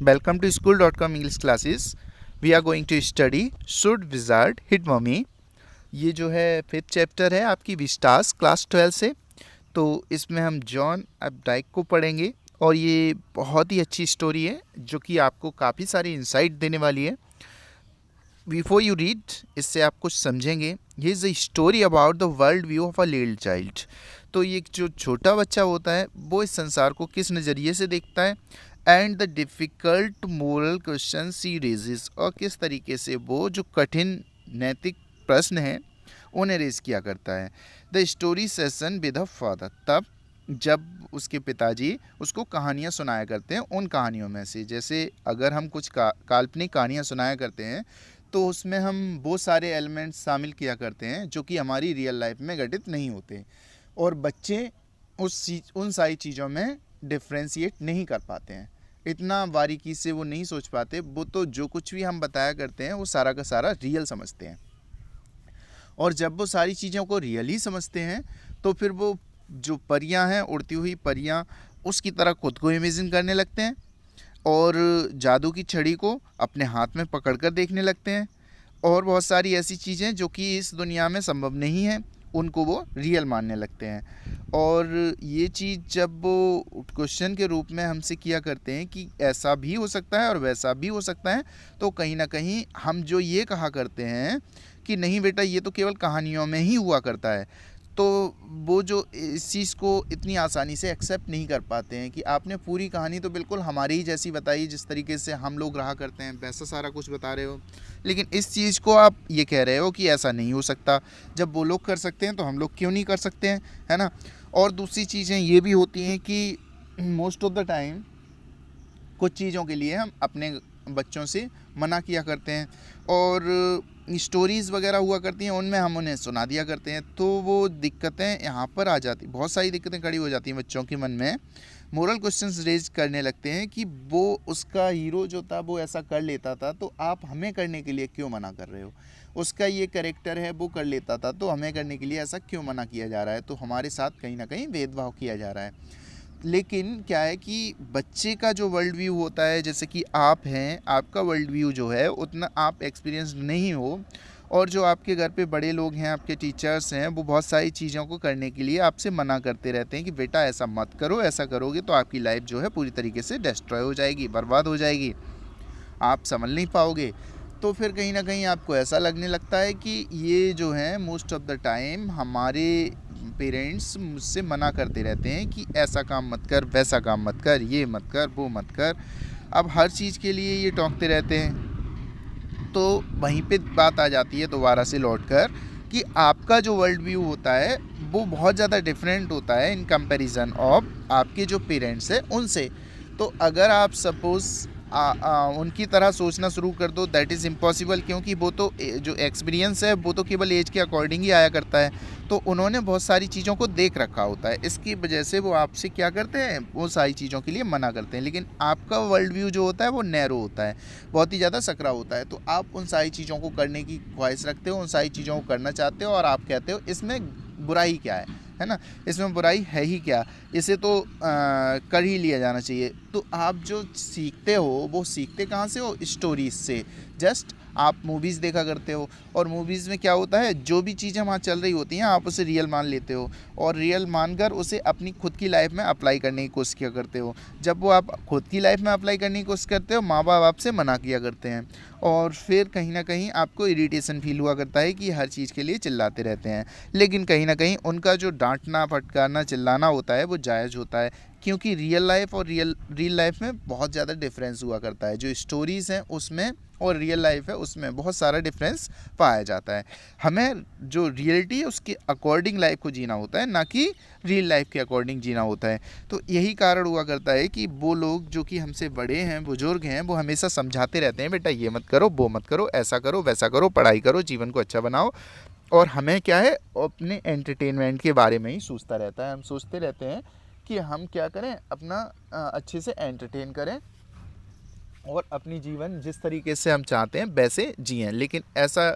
Welcome to school.com English classes. We are going to study Should Wizard Hit Mommy. ये जो है 5th chapter है आपकी Vistas class 12 से। तो इसमें हम जॉन अपडाइक को पढ़ेंगे और ये बहुत ही अच्छी स्टोरी है जो कि आपको काफ़ी सारी इंसाइट देने वाली है। बिफोर यू रीड, इससे आप कुछ समझेंगे। ये is a story about the world view of a little child. तो ये जो छोटा बच्चा होता है वो इस संसार को किस नज़रिए से देखता है and the difficult moral question she raises, और किस तरीके से वो जो कठिन नैतिक प्रश्न हैं उन्हें रेज किया करता है। The story session with a father, तब जब उसके पिताजी उसको कहानियाँ सुनाया करते हैं। उन कहानियों में से जैसे अगर हम कुछ काल्पनिक कहानियाँ सुनाया करते हैं तो उसमें हम वो सारे एलिमेंट्स शामिल किया करते हैं जो कि हमारी रियल लाइफ में घटित नहीं होते, और बच्चे उन सारी चीज़ों में डिफ्रेंशिएट नहीं कर पाते हैं, इतना बारीकी से वो नहीं सोच पाते। वो तो जो कुछ भी हम बताया करते हैं वो सारा का सारा रियल समझते हैं, और जब वो सारी चीज़ों को रियल ही समझते हैं तो फिर वो जो परियां हैं, उड़ती हुई परियां, उसकी तरह खुद को इमेजिन करने लगते हैं और जादू की छड़ी को अपने हाथ में पकड़कर देखने लगते हैं, और बहुत सारी ऐसी चीज़ें जो कि इस दुनिया में संभव नहीं है उनको वो रियल मानने लगते हैं। और ये चीज़ जब वो क्वेश्चन के रूप में हमसे किया करते हैं कि ऐसा भी हो सकता है और वैसा भी हो सकता है, तो कहीं ना कहीं हम जो ये कहा करते हैं कि नहीं बेटा ये तो केवल कहानियों में ही हुआ करता है, तो वो जो इस चीज़ को इतनी आसानी से एक्सेप्ट नहीं कर पाते हैं कि आपने पूरी कहानी तो बिल्कुल हमारी ही जैसी बताई, जिस तरीके से हम लोग रहा करते हैं वैसा सारा कुछ बता रहे हो, लेकिन इस चीज़ को आप ये कह रहे हो कि ऐसा नहीं हो सकता। जब वो लोग कर सकते हैं तो हम लोग क्यों नहीं कर सकते हैं, है ना। और दूसरी चीज़ें ये भी होती हैं कि मोस्ट ऑफ द टाइम कुछ चीज़ों के लिए हम अपने बच्चों से मना किया करते हैं, और स्टोरीज़ वगैरह हुआ करती हैं उनमें हम उन्हें सुना दिया करते हैं, तो वो दिक्कतें यहाँ पर आ जाती, बहुत सारी दिक्कतें खड़ी हो जाती हैं बच्चों के मन में। मोरल क्वेश्चंस रेज करने लगते हैं कि वो उसका हीरो जो था वो ऐसा कर लेता था तो आप हमें करने के लिए क्यों मना कर रहे हो, उसका ये कैरेक्टर है वो कर लेता था तो हमें करने के लिए ऐसा क्यों मना किया जा रहा है, तो हमारे साथ कहीं ना कहीं भेदभाव किया जा रहा है। लेकिन क्या है कि बच्चे का जो वर्ल्ड व्यू होता है, जैसे कि आप हैं, आपका वर्ल्ड व्यू जो है उतना आप एक्सपीरियंस नहीं हो, और जो आपके घर पे बड़े लोग हैं, आपके टीचर्स हैं, वो बहुत सारी चीज़ों को करने के लिए आपसे मना करते रहते हैं कि बेटा ऐसा मत करो, ऐसा करोगे तो आपकी लाइफ जो है पूरी तरीके से डिस्ट्रॉय हो जाएगी, बर्बाद हो जाएगी, आप संभल नहीं पाओगे। तो फिर कहीं ना कहीं आपको ऐसा लगने लगता है कि ये जो है मोस्ट ऑफ द टाइम हमारे पेरेंट्स मुझसे मना करते रहते हैं कि ऐसा काम मत कर, वैसा काम मत कर, ये मत कर, वो मत कर। अब हर चीज़ के लिए ये टोकते रहते हैं, तो वहीं पे बात आ जाती है दोबारा से लौट कर कि आपका जो वर्ल्ड व्यू होता है वो बहुत ज़्यादा डिफरेंट होता है इन कंपैरिजन ऑफ आपके जो पेरेंट्स हैं उनसे। तो अगर आप सपोज़ उनकी तरह सोचना शुरू कर दो, दैट इज़ इम्पॉसिबल, क्योंकि वो तो जो एक्सपीरियंस है वो तो केवल एज के अकॉर्डिंग ही आया करता है, तो उन्होंने बहुत सारी चीज़ों को देख रखा होता है, इसकी वजह से वो आपसे क्या करते हैं, वो सारी चीज़ों के लिए मना करते हैं। लेकिन आपका वर्ल्ड व्यू जो होता है वो नैरो होता है, बहुत ही ज़्यादा सकरा होता है, तो आप उन सारी चीज़ों को करने की ख्वाहिश रखते हो, उन सारी चीज़ों को करना चाहते हो, और आप कहते हो इसमें बुराई क्या है ना, इसमें बुराई है ही क्या, इसे तो कर ही लिया जाना चाहिए। तो आप जो सीखते हो वो सीखते कहाँ से हो, स्टोरीज से। जस्ट आप मूवीज़ देखा करते हो, और मूवीज़ में क्या होता है, जो भी चीज़ें वहाँ चल रही होती हैं आप उसे रियल मान लेते हो, और रियल मानकर उसे अपनी खुद की लाइफ में अप्लाई करने की कोशिश किया करते हो। जब वो आप खुद की लाइफ में अप्लाई करने की कोशिश करते हो, माँ बाप आपसे मना किया करते हैं, और फिर कहीं ना कहीं आपको इरिटेशन फील हुआ करता है कि हर चीज़ के लिए चिल्लाते रहते हैं। लेकिन कहीं ना कहीं उनका जो डांटना, फटकारना, चिल्लाना होता है वो जायज़ होता है, क्योंकि रियल लाइफ और रियल लाइफ में बहुत ज़्यादा डिफरेंस हुआ करता है। जो स्टोरीज़ हैं उसमें और रियल लाइफ है उसमें बहुत सारा डिफरेंस पाया जाता है। हमें जो रियलिटी है उसके अकॉर्डिंग लाइफ को जीना होता है, ना कि रियल लाइफ के अकॉर्डिंग जीना होता है। तो यही कारण हुआ करता है कि वो लोग जो कि हमसे बड़े हैं, बुजुर्ग हैं, वो हमेशा समझाते रहते हैं बेटा ये मत करो, वो मत करो, ऐसा करो, वैसा करो, पढ़ाई करो, जीवन को अच्छा बनाओ। और हमें क्या है, अपने एंटरटेनमेंट के बारे में ही सोचता रहता है, हम सोचते रहते हैं कि हम क्या करें, अपना अच्छे से एंटरटेन करें और अपनी जीवन जिस तरीके से हम चाहते हैं वैसे जिएं। लेकिन ऐसा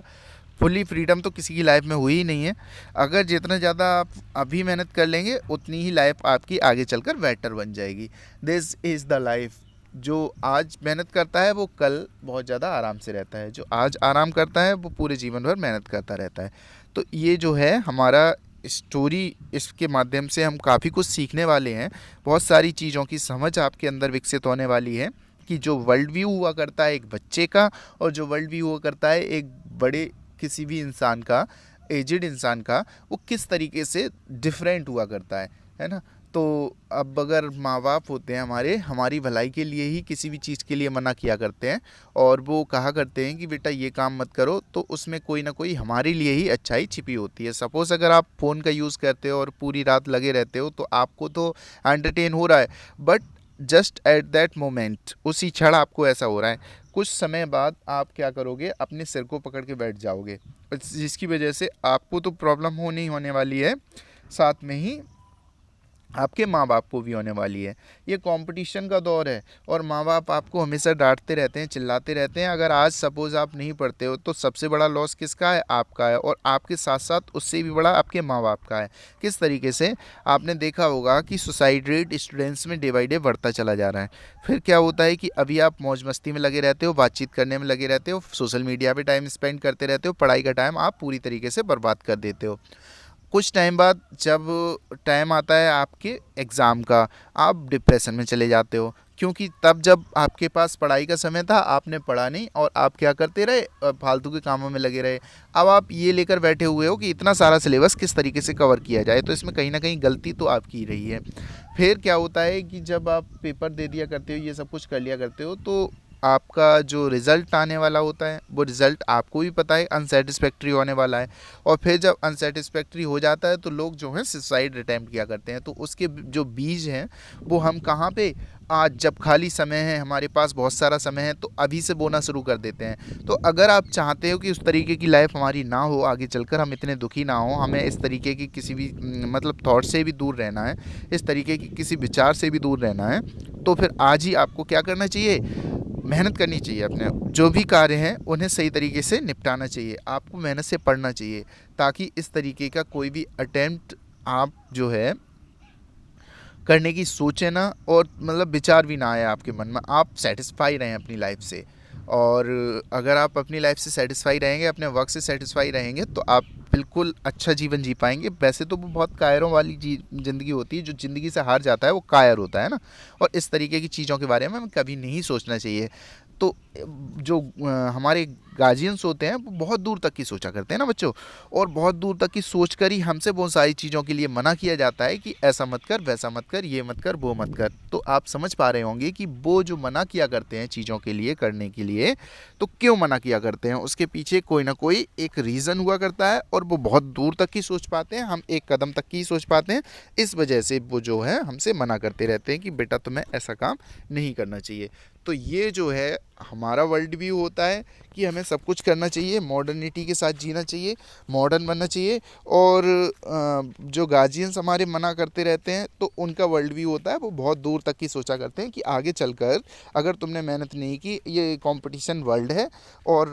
फुली फ्रीडम तो किसी की लाइफ में हुई ही नहीं है। अगर जितना ज़्यादा आप अभी मेहनत कर लेंगे उतनी ही लाइफ आपकी आगे चलकर बेटर बन जाएगी। दिस इज़ द लाइफ, जो आज मेहनत करता है वो कल बहुत ज़्यादा आराम से रहता है, जो आज आराम करता है वो पूरे जीवन भर मेहनत करता रहता है। तो ये जो है हमारा स्टोरी, इसके माध्यम से हम काफ़ी कुछ सीखने वाले हैं। बहुत सारी चीज़ों की समझ आपके अंदर विकसित होने वाली है कि जो वर्ल्ड व्यू हुआ करता है एक बच्चे का, और जो वर्ल्ड व्यू हुआ करता है एक बड़े किसी भी इंसान का, एजिड इंसान का, वो किस तरीके से डिफरेंट हुआ करता है ना। तो अब अगर माँ बाप होते हैं हमारे, हमारी भलाई के लिए ही किसी भी चीज़ के लिए मना किया करते हैं, और वो कहा करते हैं कि बेटा ये काम मत करो, तो उसमें कोई ना कोई हमारे लिए ही अच्छाई छिपी होती है। सपोज़ अगर आप फ़ोन का यूज़ करते हो और पूरी रात लगे रहते हो, तो आपको तो एंटरटेन हो रहा है, but just at that moment, उसी क्षण आपको ऐसा हो रहा है। कुछ समय बाद आप क्या करोगे, अपने सिर को पकड़ के बैठ जाओगे, जिसकी वजह से आपको तो प्रॉब्लम होने वाली है, साथ में ही आपके माँ बाप को भी होने वाली है। ये कंपटीशन का दौर है, और माँ बाप आपको हमेशा डांटते रहते हैं, चिल्लाते रहते हैं। अगर आज सपोज़ आप नहीं पढ़ते हो, तो सबसे बड़ा लॉस किसका है? आपका है, और आपके साथ साथ उससे भी बड़ा आपके माँ बाप का है। किस तरीके से? आपने देखा होगा कि सुसाइड रेट स्टूडेंट्स में डे बाई डे बढ़ता चला जा रहा है। फिर क्या होता है कि अभी आप मौज मस्ती में लगे रहते हो, बातचीत करने में लगे रहते हो, सोशल मीडिया पर टाइम स्पेंड करते रहते हो, पढ़ाई का टाइम आप पूरी तरीके से बर्बाद कर देते हो। कुछ टाइम बाद जब टाइम आता है आपके एग्ज़ाम का, आप डिप्रेशन में चले जाते हो, क्योंकि तब जब आपके पास पढ़ाई का समय था आपने पढ़ा नहीं, और आप क्या करते रहे? फालतू के कामों में लगे रहे। अब आप ये लेकर बैठे हुए हो कि इतना सारा सिलेबस किस तरीके से कवर किया जाए, तो इसमें कहीं ना कहीं गलती तो आपकी ही रही है। फिर क्या होता है कि जब आप पेपर दे दिया करते हो, ये सब कुछ कर लिया करते हो, तो आपका जो रिज़ल्ट आने वाला होता है वो रिज़ल्ट आपको भी पता है अनसेटिस्फैक्ट्री होने वाला है। और फिर जब अनसेटिस्फैक्ट्री हो जाता है, तो लोग जो हैं सुसाइड अटैम्प्ट किया करते हैं। तो उसके जो बीज हैं वो हम कहाँ पे, आज जब खाली समय है, हमारे पास बहुत सारा समय है, तो अभी से बोना शुरू कर देते हैं। तो अगर आप चाहते हो कि उस तरीके की लाइफ हमारी ना हो, आगे चलकर हम इतने दुखी ना हो, हमें इस तरीके की किसी भी मतलब थॉट से भी दूर रहना है, इस तरीके की किसी विचार से भी दूर रहना है, तो फिर आज ही आपको क्या करना चाहिए? मेहनत करनी चाहिए। अपने जो भी कार्य हैं उन्हें सही तरीके से निपटाना चाहिए। आपको मेहनत से पढ़ना चाहिए, ताकि इस तरीके का कोई भी अटेम्प्ट आप जो है करने की सोचें ना, और मतलब विचार भी ना आए आपके मन में। आप सेटिस्फाई रहें अपनी लाइफ से, और अगर आप अपनी लाइफ से सेटिस्फाई रहेंगे, अपने वर्क से सेटिस्फाई रहेंगे, तो आप बिल्कुल अच्छा जीवन जी पाएंगे। वैसे तो वो बहुत कायरों वाली ज़िंदगी होती है, जो ज़िंदगी से हार जाता है वो कायर होता है ना। और इस तरीके की चीज़ों के बारे में हमें कभी नहीं सोचना चाहिए। तो जो हमारे गार्जियंस होते हैं वो बहुत दूर तक की सोचा करते हैं ना बच्चों, और बहुत दूर तक की सोच कर ही हमसे बहुत सारी चीज़ों के लिए मना किया जाता है कि ऐसा मत कर, वैसा मत कर, ये मत कर, वो मत कर। तो आप समझ पा रहे होंगे कि वो जो मना किया करते हैं चीज़ों के लिए, करने के लिए, तो क्यों मना किया करते हैं? उसके पीछे कोई ना कोई एक रीज़न हुआ करता है, और वो बहुत दूर तक की सोच पाते हैं, हम एक कदम तक की सोच पाते हैं। इस वजह से वो जो है हमसे मना करते रहते हैं कि बेटा तुम्हें ऐसा काम नहीं करना चाहिए। तो ये जो है हमारा वर्ल्ड व्यू होता है कि हमें सब कुछ करना चाहिए, मॉडर्निटी के साथ जीना चाहिए, मॉडर्न बनना चाहिए। और जो गार्जियंस हमारे मना करते रहते हैं, तो उनका वर्ल्ड व्यू होता है वो बहुत दूर तक की सोचा करते हैं कि आगे चलकर अगर तुमने मेहनत नहीं की, ये कंपटीशन वर्ल्ड है, और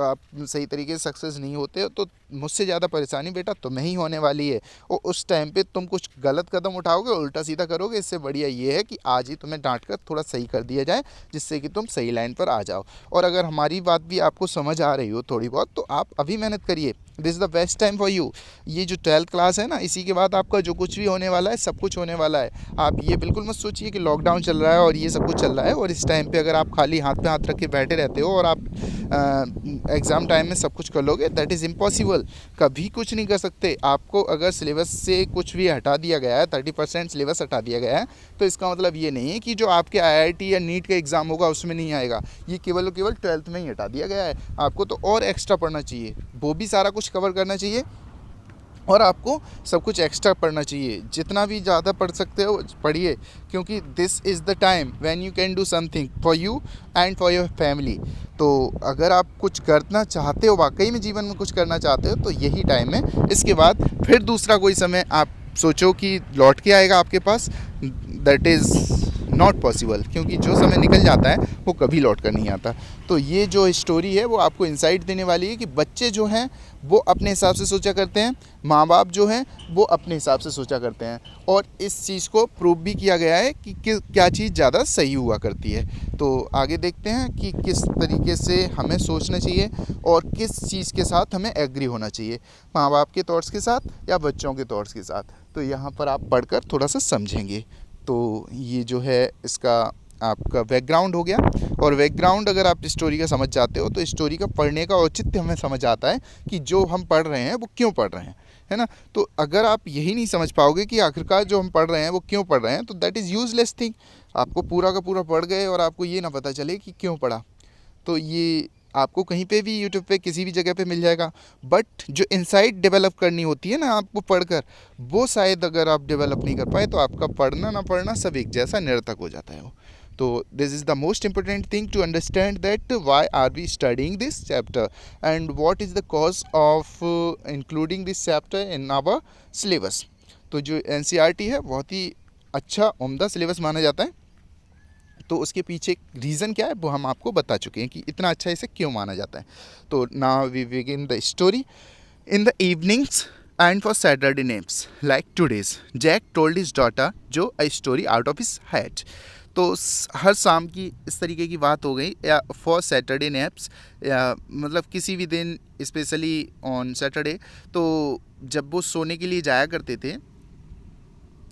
आप सही तरीके से सक्सेस नहीं होते हो, तो मुझसे ज़्यादा परेशानी बेटा तुम्हें ही होने वाली है। और उस टाइम पे तुम कुछ गलत कदम उठाओगे, उल्टा सीधा करोगे, इससे बढ़िया ये है कि आज ही तुम्हें डांट कर थोड़ा सही कर दिया जाए, जिससे कि तुम सही लाइन पर आ जाओ। और अगर हमारी बात भी आपको समझ आ रही हो थोड़ी बहुत, तो आप अभी मेहनत करिए। This is the best time for you. ये जो 12th क्लास है ना, इसी के बाद आपका जो कुछ भी होने वाला है, सब कुछ होने वाला है। आप ये बिल्कुल मत सोचिए कि लॉकडाउन चल रहा है और ये सब कुछ चल रहा है, और इस टाइम पे अगर आप खाली हाथ पे हाथ रख के बैठे रहते हो और आप एग्ज़ाम टाइम में सब कुछ कर लोगे, दैट इज़ इम्पॉसिबल। कभी कुछ नहीं कर सकते। आपको अगर सिलेबस से कुछ भी हटा दिया गया है, 30% सिलेबस हटा दिया गया है, तो इसका मतलब ये नहीं है कि जो आपके IIT या नीट का एग्ज़ाम होगा उसमें नहीं आएगा। ये केवल और केवल 12th में ही हटा दिया गया है। आपको तो और एक्स्ट्रा पढ़ना चाहिए, वो भी सारा कुछ कवर करना चाहिए, और आपको सब कुछ एक्स्ट्रा पढ़ना चाहिए। जितना भी ज़्यादा पढ़ सकते हो पढ़िए, क्योंकि this is the time when you can do something for you and for your family. तो अगर आप कुछ करना चाहते हो, वाकई में जीवन में कुछ करना चाहते हो, तो यही टाइम है। इसके बाद फिर दूसरा कोई समय आप सोचो कि लौट के आएगा आपके पास, दैट इज़ नॉट पॉसिबल, क्योंकि जो समय निकल जाता है वो कभी लौट कर नहीं आता। तो ये जो स्टोरी है वो आपको इंसाइट देने वाली है कि बच्चे जो हैं वो अपने हिसाब से सोचा करते हैं, माँ बाप जो हैं वो अपने हिसाब से सोचा करते हैं, और इस चीज़ को प्रूव भी किया गया है कि क्या चीज़ ज़्यादा सही हुआ करती है। तो आगे देखते हैं कि किस तरीके से हमें सोचना चाहिए और किस चीज़ के साथ हमें एग्री होना चाहिए, माँ बाप के थॉट्स के साथ या बच्चों के थॉट्स के साथ। तो यहाँ पर आप पढ़कर थोड़ा सा समझेंगे। तो ये जो है इसका आपका बैकग्राउंड हो गया, और बैकग्राउंड अगर आप स्टोरी का समझ जाते हो तो स्टोरी का पढ़ने का औचित्य हमें समझ आता है कि जो हम पढ़ रहे हैं वो क्यों पढ़ रहे हैं, है ना। तो अगर आप यही नहीं समझ पाओगे कि आखिरकार जो हम पढ़ रहे हैं वो क्यों पढ़ रहे हैं, तो दैट इज़ यूजलेस थिंग। आपको पूरा का पूरा पढ़ गए और आपको ये ना पता चले कि क्यों पढ़ा, तो ये आपको कहीं पे भी यूट्यूब पे किसी भी जगह पे मिल जाएगा। बट जो इंसाइट डेवलप करनी होती है ना आपको पढ़कर, वो शायद अगर आप डेवलप नहीं कर पाए तो आपका पढ़ना ना पढ़ना सब एक जैसा निरर्थक हो जाता है वो। तो this is the most important thing to understand that why are we studying this chapter and what is the cause of including this chapter in our syllabus. तो जो NCERT है बहुत ही अच्छा उम्दा सिलेबस माना जाता है, तो उसके पीछे रीज़न क्या है वो हम आपको बता चुके हैं कि इतना अच्छा इसे क्यों माना जाता है। तो now we begin the story. In the evenings and for Saturday naps like today's Jack told his daughter Jo a story out of his head. तो हर शाम की इस तरीके की बात हो गई, या फॉर सैटरडे नैप्स, या मतलब किसी भी दिन स्पेशली ऑन सैटरडे। तो जब वो सोने के लिए जाया करते थे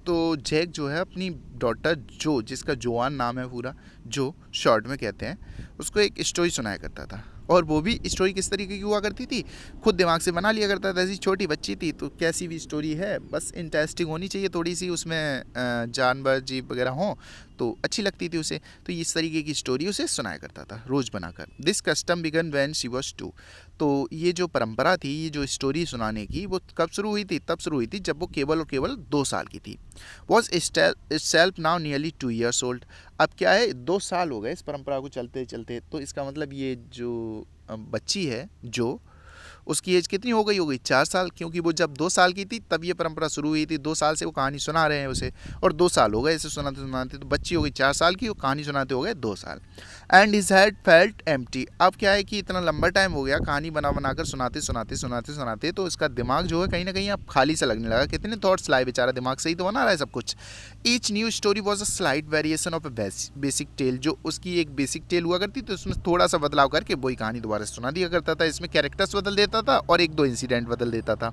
तो जैक जो है अपनी डॉटर जो, जिसका जोआन नाम है पूरा, जो शॉर्ट में कहते हैं, उसको एक स्टोरी सुनाया करता था। और वो भी स्टोरी किस तरीके की हुआ करती थी, खुद दिमाग से बना लिया करता था। ऐसी छोटी बच्ची थी तो कैसी भी स्टोरी है बस इंटरेस्टिंग होनी चाहिए थोड़ी सी, उसमें जानवर जीव वगैरह हों तो अच्छी लगती थी उसे। तो इस तरीके की स्टोरी उसे सुनाया करता था रोज़ बनाकर। This custom began when she was 2। तो ये जो परंपरा थी, ये जो स्टोरी सुनाने की, वो कब शुरू हुई थी? तब शुरू हुई थी जब वो केवल और केवल 2 साल की थी। Was itself now nearly 2 years old। अब क्या है, 2 साल हो गए इस परंपरा को चलते चलते। तो इसका मतलब ये जो बच्ची है जो, उसकी एज कितनी हो गई? 4 साल, क्योंकि वो जब 2 साल की थी तब ये परंपरा शुरू हुई थी। 2 साल से वो कहानी सुना रहे हैं उसे, और 2 साल हो गए इसे सुनाते सुनाते। तो बच्ची हो गई 4 साल की, वो कहानी सुनाते हो गए 2 साल। And his had felt empty. अब क्या है कि इतना लंबा टाइम हो गया कहानी बना बनाकर सुनाते सुनाते, तो इसका दिमाग जो है कहीं ना कहीं अब खाली सा लगने लगा। कितने थॉट्स लाए बेचारा, दिमाग से ही तो बना रहा है सब कुछ। Each new story was a slight variation of a basic tale. जो उसकी एक बेसिक टेल हुआ करती तो उसमें थोड़ा सा बदलाव करके वही कहानी दोबारा सुना दिया करता था। इसमें कैरेक्टर्स बदल देता था और 1-2 इंसिडेंट बदल देता था।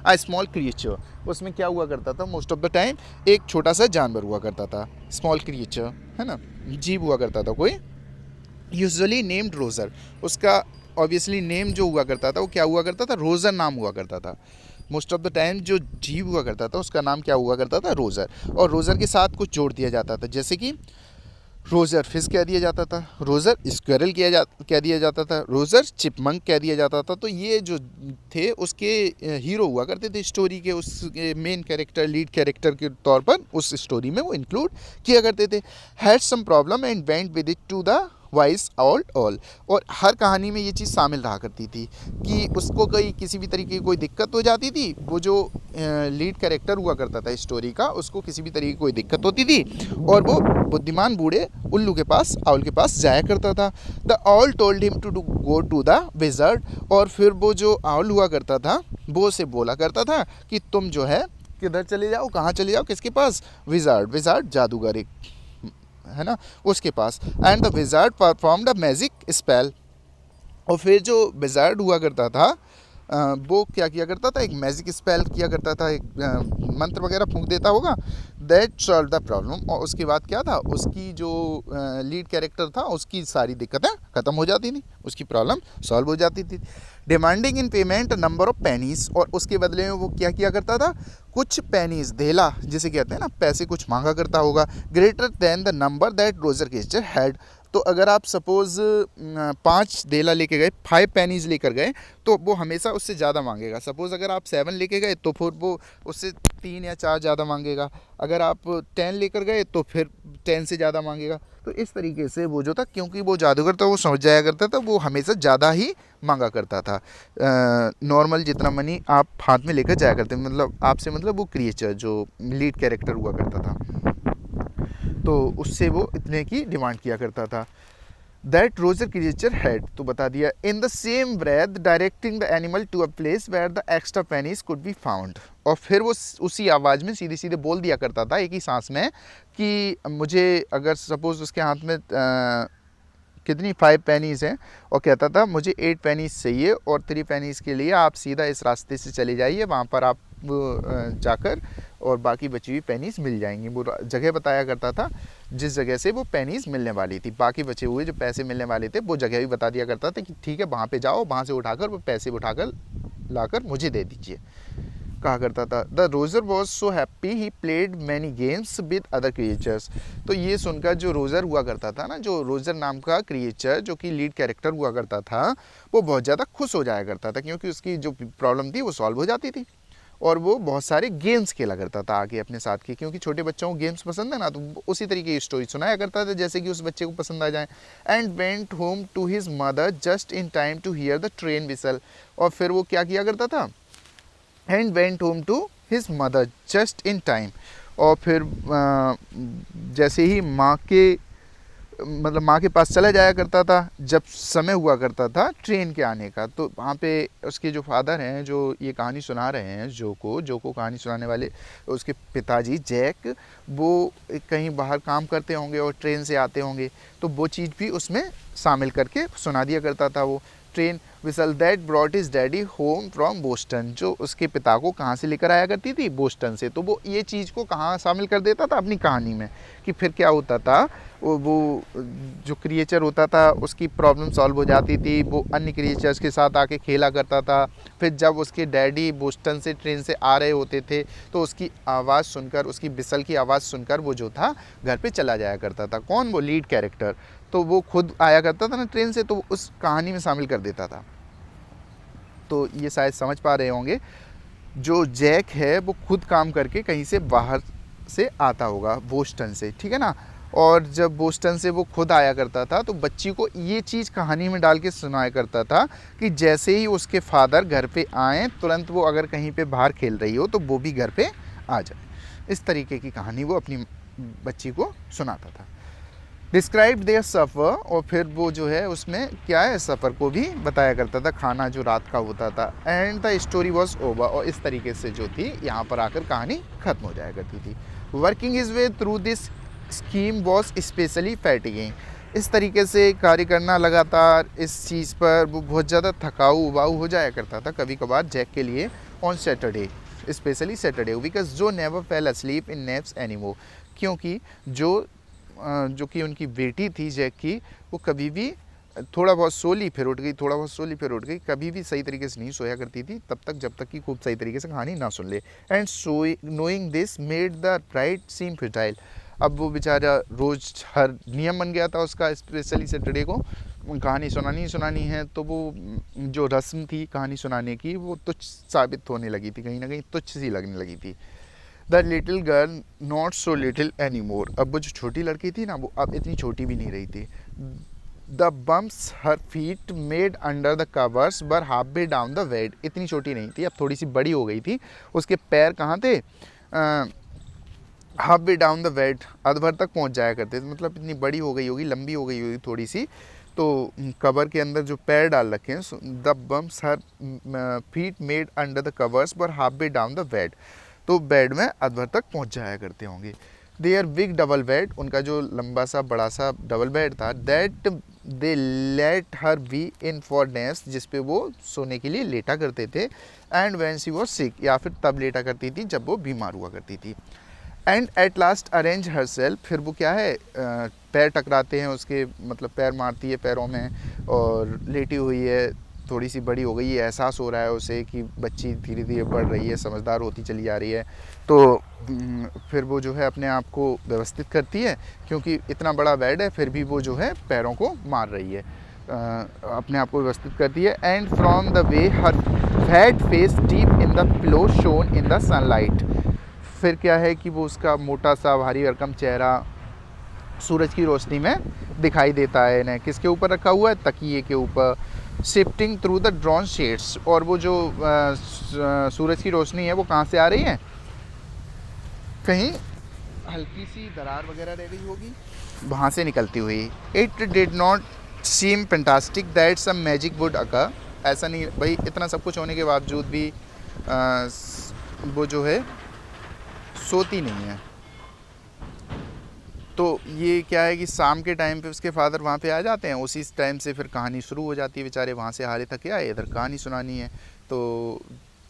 आ स्मॉल क्रिएचर, उसमें क्या हुआ करता था मोस्ट ऑफ द टाइम, एक छोटा सा जानवर हुआ करता था, स्मॉल क्रिएचर, है ना, जीव हुआ करता था कोई, यूजुअली नेम्ड रोज़र। उसका ऑब्वियसली नेम जो हुआ करता था वो क्या हुआ करता था? रोज़र नाम हुआ करता था। मोस्ट ऑफ द टाइम जो जीव हुआ करता था उसका नाम क्या हुआ करता था? रोज़र। और रोज़र के साथ कुछ जोड़ दिया जाता था, जैसे कि रोज़र फिश कह दिया जाता था, रोज़र स्क्वेरल कह दिया जाता था, रोज़र चिपमंक कह दिया जाता था। तो ये जो थे उसके हीरो हुआ करते थे स्टोरी के, उस मेन कैरेक्टर, लीड कैरेक्टर के तौर पर उस स्टोरी में वो इंक्लूड किया करते थे। Had some problem and went with it to the wise owl. और हर कहानी में ये चीज़ शामिल रहा करती थी कि उसको किसी भी तरीके की कोई दिक्कत हो जाती थी। वो जो लीड कैरेक्टर हुआ करता था स्टोरी का, उसको किसी भी तरीके की कोई दिक्कत होती थी और वो बुद्धिमान बूढ़े उल्लू के पास, आउल के पास जाया करता था। The owl told him to go to the wizard. और फिर वो जो आउल हुआ करता था वो उसे बोला करता था कि तुम जो है किधर चले जाओ, कहाँ चले जाओ, किसके पास? विज़ार्ड जादूगर एक, है ना, उसके पास। And the wizard performed a magic spell. और फिर जो विज़ार्ड हुआ करता था वो क्या किया करता था? एक मैजिक स्पेल किया करता था, एक मंत्र वगैरह फूंक देता होगा। That solve the problem. और उसके बाद क्या था, उसकी जो लीड कैरेक्टर था उसकी सारी दिक्कतें ख़त्म हो जाती थी, उसकी प्रॉब्लम सॉल्व हो जाती थी। Demanding in payment number of pennies. और उसके बदले में वो क्या किया करता था? कुछ पेनीज, धेला जिसे कहते हैं ना, पैसे कुछ मांगा करता होगा, greater than the number that Roger castor had. तो अगर आप सपोज़ 5 धेला लेके गए, 5 पेनीज लेकर गए, तो वो हमेशा उससे ज़्यादा मांगेगा। सपोज़ अगर आप 7 लेके गए तो फिर वो उससे 3 या 4 ज़्यादा मांगेगा। अगर आप 10 लेकर गए तो फिर 10 से ज़्यादा मांगेगा। तो इस तरीके से वो जो था, क्योंकि वो जादूगर था, वो समझ जाया करता था, वो हमेशा ज़्यादा ही मांगा करता था नॉर्मल जितना मनी आप हाथ में लेकर जाया करते, मतलब आपसे, मतलब वो क्रिएचर जो लीड कैरेक्टर हुआ करता था। तो उससे वो इतने की डिमांड किया करता था। दैट रोजर क्रिएचर हैड, तो बता दिया, in the same breath directing the animal to a place where the extra pennies could be found. और फिर वो उसी आवाज़ में सीधे सीधे बोल दिया करता था एक ही सांस में कि मुझे, अगर सपोज उसके हाथ में कितनी 5 पेनीज़ हैं और कहता था मुझे 8 पेनीज़ चाहिए और 3 पेनीज़ के लिए आप सीधा इस रास्ते से चले जाइए, वहाँ पर आप जाकर और बाकी बची हुई पेनीज़ मिल जाएंगी। वो जगह बताया करता था जिस जगह से वो पेनीज़ मिलने वाली थी, बाकी बचे हुए जो पैसे मिलने वाले थे वो जगह भी बता दिया करता था कि ठीक है वहाँ पे जाओ, वहाँ से उठाकर वो पैसे उठाकर लाकर मुझे दे दीजिए, कहा करता था। The Roger was so happy he played many games with other creatures. तो ये सुनकर जो रोजर हुआ करता था ना, जो रोजर नाम का क्रिएचर जो कि लीड कैरेक्टर हुआ करता था, वो बहुत ज़्यादा खुश हो जाया करता था क्योंकि उसकी जो प्रॉब्लम थी वो सॉल्व हो जाती थी और वो बहुत सारे गेम्स खेला करता था आगे अपने साथ के, क्योंकि छोटे बच्चों को गेम्स पसंद है ना, तो उसी तरीके की स्टोरी सुनाया करता था जैसे कि उस बच्चे को पसंद आ जाए। And went home to his mother just in time to hear the train whistle. और फिर वो क्या किया करता था, and went home to his mother just in time, और फिर जैसे ही माँ के पास चला जाया करता था जब समय हुआ करता था ट्रेन के आने का। तो वहाँ पे उसके जो फादर हैं, जो ये कहानी सुना रहे हैं, जो को कहानी सुनाने वाले उसके पिताजी जैक, वो कहीं बाहर काम करते होंगे और ट्रेन से आते होंगे, तो वो चीज़ भी उसमें शामिल करके सुना दिया करता था। वो train whistle that brought his daddy home from Boston, जो उसके पिता को कहाँ से लेकर आया करती थी, बोस्टन से। तो वो ये चीज़ को कहाँ शामिल कर देता था अपनी कहानी में, कि फिर क्या होता था, वो जो क्रिएचर होता था उसकी प्रॉब्लम सॉल्व हो जाती थी, वो अन्य क्रिएचर्स के साथ आके खेला करता था। फिर जब उसके डैडी बोस्टन से ट्रेन से आ रहे होते थे तो उसकी आवाज़ सुनकर, उसकी बिसल की आवाज़ सुनकर वो जो था घर पे चला जाया करता था। कौन, वो लीड कैरेक्टर, तो वो खुद आया करता था ना ट्रेन से, तो उस कहानी में शामिल कर देता था। तो ये शायद समझ पा रहे होंगे, जो जैक है वो खुद काम करके कहीं से बाहर से आता होगा, बोस्टन से, ठीक है ना। और जब बोस्टन से वो खुद आया करता था तो बच्ची को ये चीज़ कहानी में डाल के सुनाया करता था कि जैसे ही उसके फादर घर पे आए तुरंत वो अगर कहीं पे बाहर खेल रही हो तो वो भी घर पे आ जाए। इस तरीके की कहानी वो अपनी बच्ची को सुनाता था। डिस्क्राइब देयर सफ़र, और फिर वो जो है उसमें क्या है, सफ़र को भी बताया करता था, खाना जो रात का होता था। And the story was over, और इस तरीके से जो थी यहाँ पर आकर कहानी ख़त्म हो जाया करती थी। Working is way through this scheme was specially fatiguing, इस तरीके से कार्य करना लगातार इस चीज़ पर वो बहुत ज़्यादा थकाऊ उबाऊ हो जाया करता था कभी कभार जैक के लिए on Saturday, specially Saturday, because जो नेवर फेल अस्लीप इन नैप्स एनीमोर, क्योंकि जो कि उनकी बेटी थी जैक की, वो कभी भी थोड़ा बहुत सोली फिर उठ गई, कभी भी सही तरीके से नहीं सोया करती थी तब तक जब तक कि खूब सही तरीके से कहानी ना सुन ले। And knowing this made the bright seem fertile, अब वो बेचारा रोज़ हर नियम बन गया था उसका, स्पेशली सैटरडे को कहानी सुनानी है, तो वो जो रस्म थी कहानी सुनाने की वो तुच्छ साबित होने लगी थी, कहीं ना कहीं तुच्छ सी लगने लगी थी। The little girl not so little any more, अब वो जो छोटी लड़की थी ना वो अब इतनी छोटी भी नहीं रही थी। The bumps her feet made under the covers were half way down the bed, इतनी छोटी नहीं थी, अब थोड़ी सी बड़ी हो गई थी। उसके पैर कहाँ थे, half way down the bed, अध भर तक पहुँच जाया करते थे, मतलब इतनी बड़ी हो गई होगी, लंबी हो गई होगी थोड़ी सी, तो कवर के अंदर जो पैर डाल रखे हैं। The bumps her feet made under the covers were half way down the bed, तो बेड में अधभर तक पहुंच जाया करते होंगे। देयर बिग डबल बेड, उनका जो लंबा सा बड़ा सा डबल बेड था। That they let her be in for nest, जिस पे वो सोने के लिए लेटा करते थे। And when she was sick, या फिर तब लेटा करती थी जब वो बीमार हुआ करती थी। And at last arrange her self, फिर वो क्या है, पैर टकराते हैं उसके, मतलब पैर मारती है पैरों में और लेटी हुई है, थोड़ी सी बड़ी हो गई है, एहसास हो रहा है उसे कि बच्ची धीरे धीरे बढ़ रही है, समझदार होती चली जा रही है। तो फिर वो जो है अपने आप को व्यवस्थित करती है, क्योंकि इतना बड़ा बेड है फिर भी वो जो है पैरों को मार रही है, अपने आप को व्यवस्थित करती है। And from the way her fat face deep in the pillow shown in the sunlight, फिर क्या है कि वो उसका मोटा सा भारी भरकम चेहरा सूरज की रोशनी में दिखाई देता है। इन्हें किसके ऊपर रखा हुआ है, तकिए के ऊपर। Shifting through the drawn shades, और वो जो सूरज की रोशनी है वो कहाँ से आ रही है, कहीं हल्की सी दरार वगैरह रह गई होगी वहाँ से निकलती हुई। It did not seem fantastic that some magic would occur. ऐसा नहीं भाई, इतना सब कुछ होने के बावजूद भी वो जो है सोती नहीं है। तो ये क्या है कि शाम के टाइम पे उसके फादर वहाँ पे आ जाते हैं, उसी टाइम से फिर कहानी शुरू हो जाती है। बेचारे वहाँ से हारे थके आए, इधर कहानी सुनानी है, तो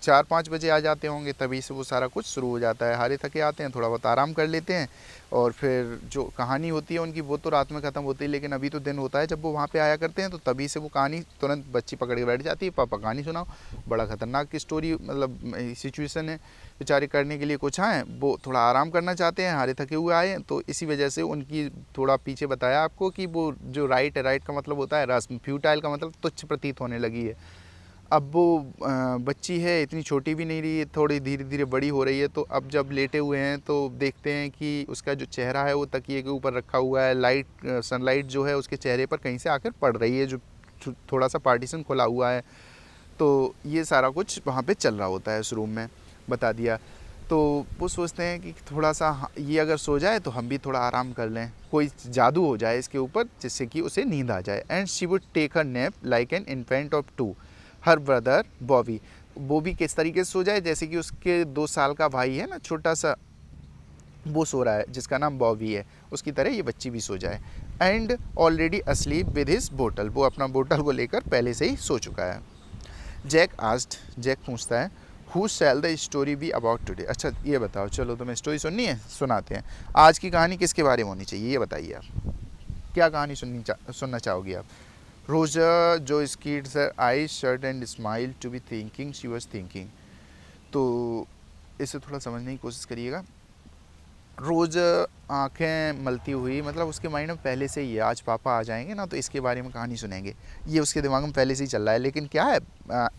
4-5 बजे आ जाते होंगे, तभी से वो सारा कुछ शुरू हो जाता है। हारे थके आते हैं, थोड़ा बहुत आराम कर लेते हैं, और फिर जो कहानी होती है उनकी वो तो रात में ख़त्म होती है, लेकिन अभी तो दिन होता है जब वो वहाँ पे आया करते हैं, तो तभी से वो कहानी तुरंत बच्ची पकड़ के बैठ जाती है, पापा कहानी सुनाओ। बड़ा ख़तरनाक की स्टोरी, मतलब सिचुएशन है। बेचारे करने के लिए कुछ आए, वो थोड़ा आराम करना चाहते हैं, हारे थके हुए आए, तो इसी वजह से उनकी थोड़ा पीछे बताया आपको कि वो जो राइट है, राइट का मतलब होता है रस्म, फ्यूटाइल का मतलब तुच्छ प्रतीत होने लगी है। अब वो बच्ची है, इतनी छोटी भी नहीं रही है, थोड़ी धीरे धीरे बड़ी हो रही है। तो अब जब लेटे हुए हैं तो देखते हैं कि उसका जो चेहरा है वो तकिए के ऊपर रखा हुआ है। लाइट, सनलाइट जो है उसके चेहरे पर कहीं से आकर पड़ रही है, जो थोड़ा सा पार्टीशन खुला हुआ है। तो ये सारा कुछ वहाँ पे चल रहा होता है उस रूम में, बता दिया। तो वो सोचते हैं कि थोड़ा सा ये अगर सो जाए तो हम भी थोड़ा आराम कर लें, कोई जादू हो जाए इसके ऊपर जिससे कि उसे नींद आ जाए। And she would take her nap like an infant of 2, her brother Bobby. Bobby किस तरीके से सो जाए, जैसे कि उसके 2 साल का भाई है ना छोटा सा, वो सो रहा है जिसका नाम बॉबी है, उसकी तरह ये बच्ची भी सो जाए। एंड ऑलरेडी असलीप विद हिज बोतल, वो अपना बोतल को लेकर पहले से ही सो चुका है। जैक आस्क्ड, जैक पूछता है, who shell the story be about today. अच्छा ये बताओ, चलो तुम्हें स्टोरी सुननी है, सुनाते हैं। आज की कहानी किसके बारे में होनी चाहिए, ये बताइए आप, क्या कहानी सुनना चाहोगी आप। Roger Jo skids her eyes shut and smile to be thinking she was thinking. तो इसे थोड़ा समझने की कोशिश करिएगा। रोज़ आंखें मलती हुई, मतलब उसके माइंड में पहले से ही है, आज पापा आ जाएंगे ना तो इसके बारे में कहानी सुनेंगे, ये उसके दिमाग में पहले से ही चल रहा है। लेकिन क्या है,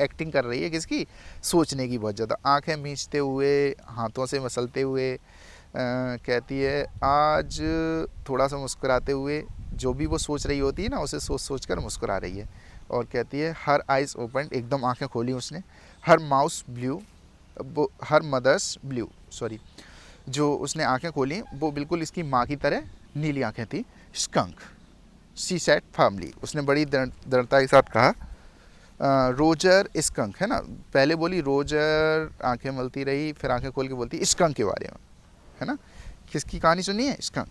एक्टिंग कर रही है किसकी, सोचने की बहुत ज़्यादा। आंखें मींचते हुए, हाथों से मसलते हुए कहती है, आज थोड़ा सा मुस्कुराते हुए, जो भी वो सोच रही होती है ना उसे सोच सोच कर मुस्कुरा रही है। और कहती है, हर आइज़ ओपन, एकदम आंखें खोली उसने। हर माउस ब्लू, वो हर मदर्स ब्लू, सॉरी, जो उसने आंखें खोली वो बिल्कुल इसकी माँ की तरह नीली आंखें थी। स्कंक, शी सेड फर्मली, उसने बड़ी दृढ़ता के साथ कहा। रोजर स्कंक है ना, पहले बोली रोजर, आंखें मलती रही, फिर आंखें खोल के बोलती स्कंक के बारे में, है ना। किसकी कहानी सुनी है, skunk.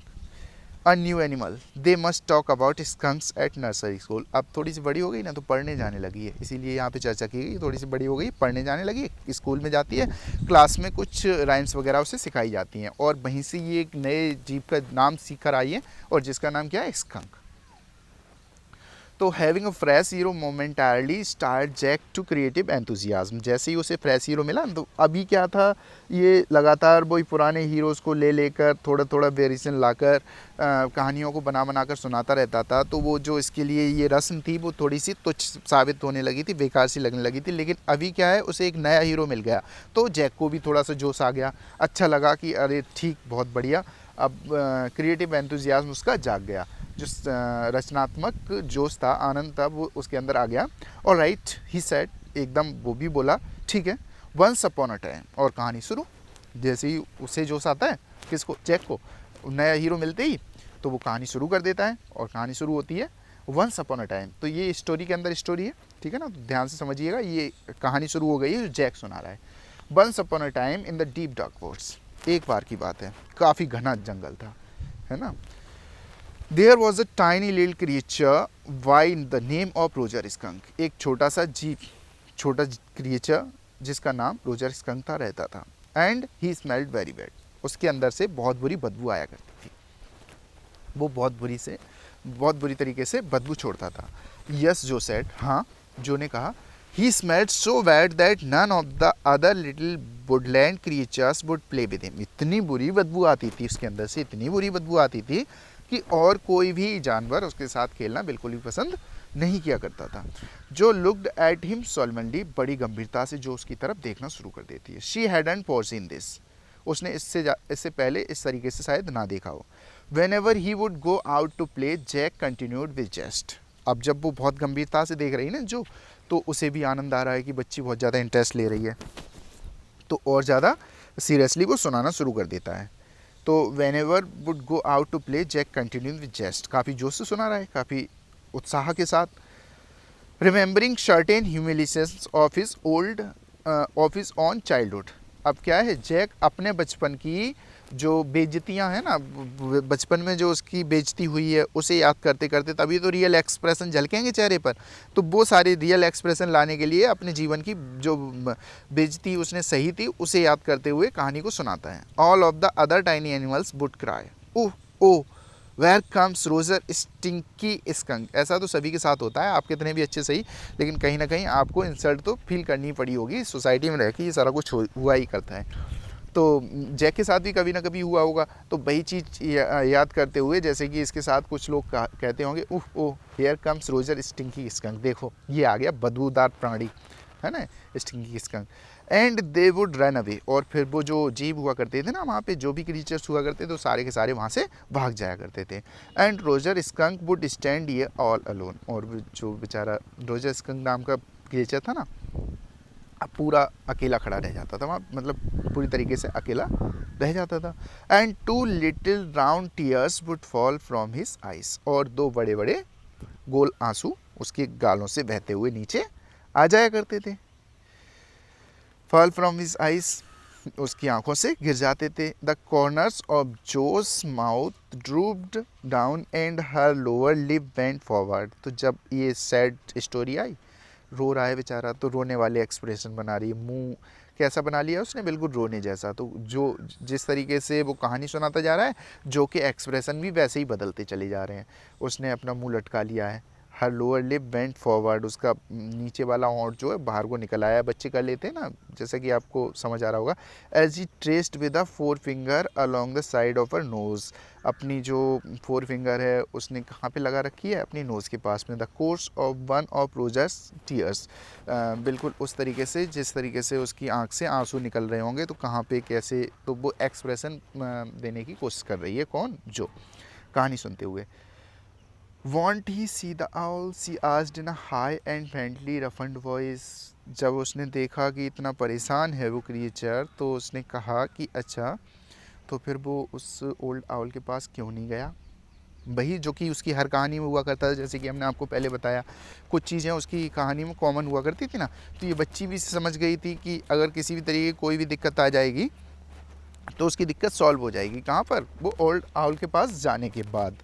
A new animal, they must talk about skunks at nursery school. अब थोड़ी सी बड़ी हो गई ना तो पढ़ने जाने लगी है, इसीलिए यहाँ पे चर्चा की गई। थोड़ी सी बड़ी हो गई, पढ़ने जाने लगी, स्कूल में जाती है, क्लास में कुछ राइम्स वगैरह उसे सिखाई जाती हैं, और वहीं से ये एक नए जीव का नाम सीख कर आई है, और जिसका नाम क्या है, स्कंक। तो having a fresh hero momentarily start Jack to creative enthusiasm. जैसे ही उसे फ्रेश हीरो मिला तो अभी क्या था, ये लगातार वही पुराने हीरोज़ को ले लेकर थोड़ा थोड़ा वेरिएशन लाकर कहानियों को बना बना कर सुनाता रहता था। तो वो जो इसके लिए ये रस्म थी वो थोड़ी सी तुच्छ साबित होने लगी थी, बेकार सी लगने लगी थी। लेकिन अभी क्या है, उसे एक नया हीरो मिल गया, तो जैक को भी थोड़ा सा जोश आ गया, अच्छा लगा कि अरे ठीक, बहुत बढ़िया। अब क्रिएटिव एंथुजियाज्म उसका जाग गया, जो रचनात्मक जोश था, आनंद था, वो उसके अंदर आ गया। और राइट ही सेड, एकदम वो भी बोला, ठीक है। वंस अपॉन अ टाइम, और कहानी शुरू। जैसे ही उसे जोश आता है, किसको, जैक को, नया हीरो मिलते ही, तो वो कहानी शुरू कर देता है, और कहानी शुरू होती है वंस अपॉन अ टाइम। तो ये स्टोरी के अंदर स्टोरी है, ठीक है ना, तो ध्यान से समझिएगा। ये कहानी शुरू हो गई है जो जैक सुना रहा है। Once upon a time in the deep dark woods, एक बार की बात है, काफ़ी घना जंगल था, है ना। There was a tiny little creature by the name of Roger Skunk. एक छोटा सा जीव, छोटा क्रिएचर जिसका नाम रोजर स्कंक था, रहता था। And he smelled very bad, उसके अंदर से बहुत बुरी बदबू आया करती थी, वो बहुत बुरी तरीके से बदबू छोड़ता था। यस, जो सेड, हाँ, जो ने कहा, he smelled so bad that none of the other little woodland creatures would play with him. इतनी बुरी बदबू आती थी उसके अंदर से, इतनी बुरी बदबू आती थी कि और कोई भी जानवर उसके साथ खेलना बिल्कुल भी पसंद नहीं किया करता था। जो लुक्ड एट हिम सोलमनली, बड़ी गंभीरता से जो उसकी तरफ देखना शुरू कर देती है। शी हैडंट फोरसीन दिस, उसने इससे पहले इस तरीके से शायद ना देखा हो। Whenever he would go out to play, Jack continued with zest. अब जब वो बहुत गंभीरता से देख रही है ना जो, तो उसे भी आनंद आ रहा है कि बच्ची बहुत ज़्यादा इंटरेस्ट ले रही है, तो और ज़्यादा सीरियसली वो सुनाना शुरू कर देता है। तो whenever would go out to play Jack continue with zest, काफ़ी जोश से सुना रहा है, काफ़ी उत्साह के साथ। Remembering certain humiliations of his on childhood, अब क्या है, जैक अपने बचपन की जो बेइज्जतियाँ हैं ना, बचपन में जो उसकी बेइज्जती हुई है उसे याद करते करते तभी तो रियल एक्सप्रेशन झलकेंगे चेहरे पर। तो वो सारे रियल एक्सप्रेशन लाने के लिए अपने जीवन की जो बेइज्जती उसने सही थी उसे याद करते हुए कहानी को सुनाता है। All of the other tiny animals would cry, oh oh where comes Roger Stinky Skunk. ऐसा तो सभी के साथ होता है, आप कितने भी अच्छे सही, लेकिन कहीं ना कहीं आपको इंसल्ट तो फील करनी पड़ी होगी, सोसाइटी में रह के ये सारा कुछ हुआ ही करता है। तो जैक के साथ भी कभी ना कभी हुआ होगा, तो वही चीज़ याद करते हुए, जैसे कि इसके साथ कुछ लोग कहते होंगे, उफ ओह here comes Roger Stinky skunk, देखो ये आ गया बदबूदार प्राणी, है ना, stinky skunk. And they would run away, और फिर वो जो जीव हुआ करते थे ना वहाँ पे, जो भी क्रीचर्स हुआ करते थे, तो सारे के सारे वहाँ से भाग जाया करते थे। And Roger skunk would stand ये ऑल अलोन, और जो बेचारा रोजर स्कंक नाम का क्रीचर था ना, अब पूरा अकेला खड़ा रह जाता था वहाँ, मतलब पूरी तरीके से अकेला रह जाता था। And 2 little round tears would fall from his eyes, और 2 बड़े बड़े गोल आंसू उसके गालों से बहते हुए नीचे आ जाया करते थे। फॉल फ्रॉम हिज आइज, उसकी आंखों से गिर जाते थे। The corners of Jo's mouth drooped down and her lower lip bent forward, तो जब ये सैड स्टोरी आई, रो रहा है बेचारा, तो रोने वाले एक्सप्रेशन बना रही है, मुंह कैसा बना लिया उसने, बिल्कुल रोने जैसा। तो जो जिस तरीके से वो कहानी सुनाता जा रहा है, जो कि एक्सप्रेशन भी वैसे ही बदलते चले जा रहे हैं। उसने अपना मुंह लटका लिया है, हर लोअर लिप बेंट फॉरवर्ड, उसका नीचे वाला होंठ जो है बाहर को निकल आया है, बच्चे कर लेते हैं ना, जैसा कि आपको समझ आ रहा होगा। As he traced with a 4 finger along the side of her nose, अपनी जो 4 फिंगर है उसने कहाँ पे लगा रखी है, अपनी नोज़ के पास में। The course of one of Rogers tears, बिल्कुल उस तरीके से जिस तरीके से उसकी आँख से आंसू निकल रहे होंगे, तो कहाँ पे कैसे, तो वो एक्सप्रेशन देने की कोशिश कर रही है, कौन, जो कहानी सुनते हुए। Won't he see the owl, she asked in a high and friendly refund voice, जब उसने देखा कि इतना परेशान है वो क्रिएचर, तो उसने कहा कि अच्छा, तो फिर वो उस ओल्ड आउल के पास क्यों नहीं गया, वही जो कि उसकी हर कहानी में हुआ करता था। जैसे कि हमने आपको पहले बताया, कुछ चीज़ें उसकी कहानी में कॉमन हुआ करती थी ना, तो ये बच्ची भी समझ गई थी कि अगर किसी भी तरीके की कोई भी दिक्कत आ जाएगी तो उसकी दिक्कत सॉल्व हो जाएगी, कहाँ पर, वो ओल्ड आउल के पास जाने के बाद।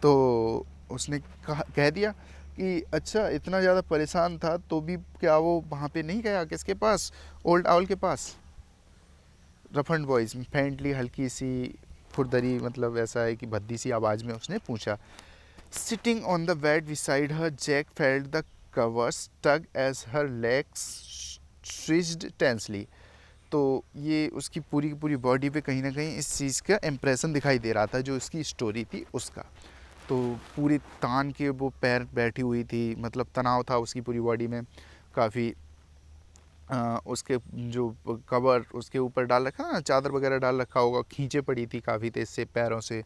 तो उसने कह दिया कि अच्छा, इतना ज़्यादा परेशान था तो भी क्या वो वहाँ पे नहीं गया, किसके पास, ओल्ड आउल के पास। रफंड वॉइस में फ्रेंडली हल्की सी खुरदरी, मतलब ऐसा है कि भद्दी सी आवाज़ में उसने पूछा। Sitting on the bed beside her, Jack felt the covers tug as her legs switched tensely, तो ये उसकी पूरी की पूरी बॉडी पे कहीं ना कहीं इस चीज़ का इम्प्रेशन दिखाई दे रहा था, जो उसकी स्टोरी थी उसका। तो पूरी तान के वो पैर बैठी हुई थी, मतलब तनाव था उसकी पूरी बॉडी में काफ़ी। उसके जो कवर उसके ऊपर डाल रखा ना, चादर वगैरह डाल रखा होगा, खींचे पड़ी थी काफ़ी तेज से पैरों से।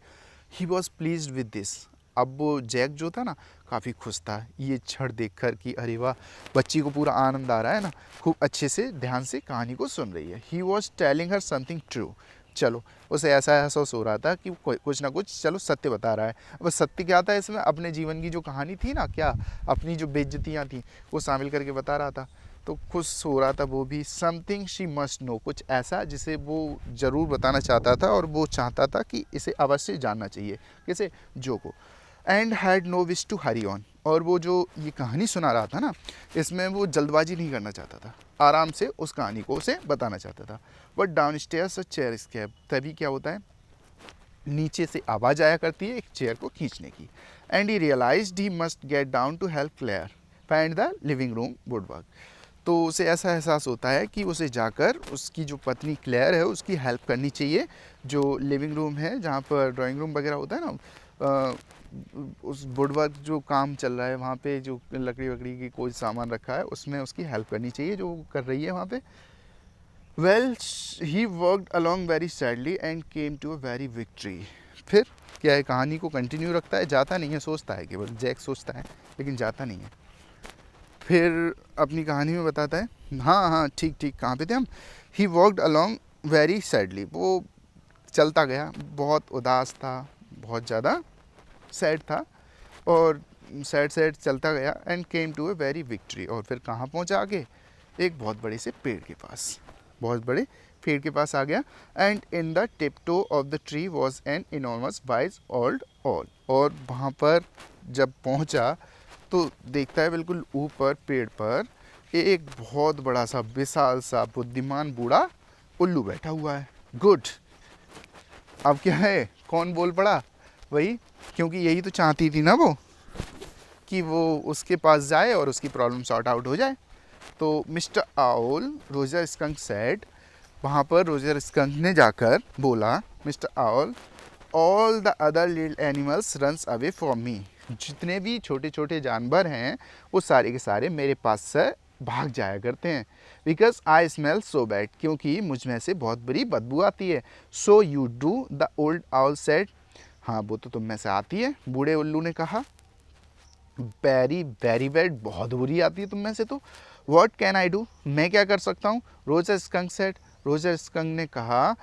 He was pleased with this, अब वो जैक जो था ना काफ़ी खुश था ये क्षण देखकर कि अरे वाह, बच्ची को पूरा आनंद आ रहा है ना, खूब अच्छे से ध्यान से कहानी को सुन रही है। He was telling her something true, चलो उसे ऐसा एहसास हो रहा था कि कुछ ना कुछ चलो सत्य बता रहा है। अब सत्य क्या था इसमें, अपने जीवन की जो कहानी थी ना, क्या अपनी जो बेइज्जतियाँ थी वो शामिल करके बता रहा था, तो खुश हो रहा था वो भी। समथिंग शी मस्ट नो, कुछ ऐसा जिसे वो ज़रूर बताना चाहता था, और वो चाहता था कि इसे अवश्य जानना चाहिए, किसे, जो को। And had no wish to hurry on, और वो जो ये कहानी सुना रहा था ना, इसमें वो जल्दबाजी नहीं करना चाहता था, आराम से उस कहानी को उसे बताना चाहता था। But downstairs a chair scrape, तभी क्या होता है, नीचे से आवाज़ आया करती है एक चेयर को खींचने की। And he realized he must get down to help Claire find the living room woodwork, तो उसे ऐसा एहसास होता है कि उसे जाकर उसकी जो पत्नी क्लेयर है उसकी हेल्प करनी चाहिए, जो लिविंग रूम है जहाँ पर ड्राइंग रूम वगैरह होता है ना, उस वुडवर्क जो काम चल रहा है वहाँ पे, जो लकड़ी वकड़ी की कोई सामान रखा है उसमें उसकी हेल्प करनी चाहिए, जो कर रही है वहाँ पे। Well he walked along very sadly and came to a very victory, फिर क्या है, कहानी को कंटिन्यू रखता है, जाता नहीं है, सोचता है, केवल जैक सोचता है लेकिन जाता नहीं है। फिर अपनी कहानी में बताता है, हाँ हाँ ठीक ठीक, कहाँ पे थे हम, he walked along very sadly, वो चलता गया, बहुत उदास था, बहुत ज़्यादा सैड था, और सैड सैड चलता गया and came to a very victory. और फिर कहाँ पहुँचा आगे, एक बहुत बड़े से पेड़ के पास, बहुत बड़े पेड़ के पास आ गया। And in the tiptoe of the tree was an enormous wise old owl. और वहाँ पर जब पहुँचा तो देखता है बिल्कुल ऊपर पेड़ पर एक बहुत बड़ा सा विशाल सा बुद्धिमान बूढ़ा उल्लू बैठा हुआ है। गुड, अब क्या है, कौन बोल पड़ा, वही, क्योंकि यही तो चाहती थी ना वो, कि वो उसके पास जाए और उसकी प्रॉब्लम सॉर्ट आउट हो जाए। तो mister owl, Roger skunk said, वहाँ पर रोजर स्कंक ने जाकर बोला, mister owl, all the other little animals runs away from me. जितने भी छोटे छोटे जानवर हैं वो सारे के सारे मेरे पास से भाग जाया करते हैं। Because I smell so bad, क्योंकि मुझ में से बहुत बुरी बदबू आती है। So you do, the old owl said, हाँ वो तो तुम में से आती है, बूढ़े उल्लू ने कहा। वेरी वेरी बैड, बहुत बुरी आती है तुम में से तो। व्हाट कैन आई डू, मैं क्या कर सकता हूँ, Roger skunk said, Roger skunk ने कहा।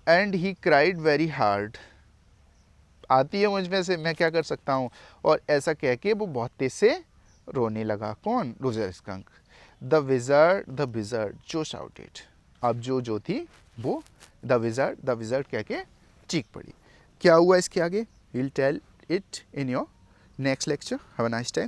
And he cried very hard, आती है मुझ में से, मैं क्या कर सकता हूँ। और ऐसा कह के वो बहुत तेज से रोने लगा। कौन, रोजर स्कंक। द विजर्ड जो शाउटेड, अब जो थी वो द विजर्ड कह के चीख पड़ी। क्या हुआ इसके आगे, will tell it in your next lecture. Have a nice time.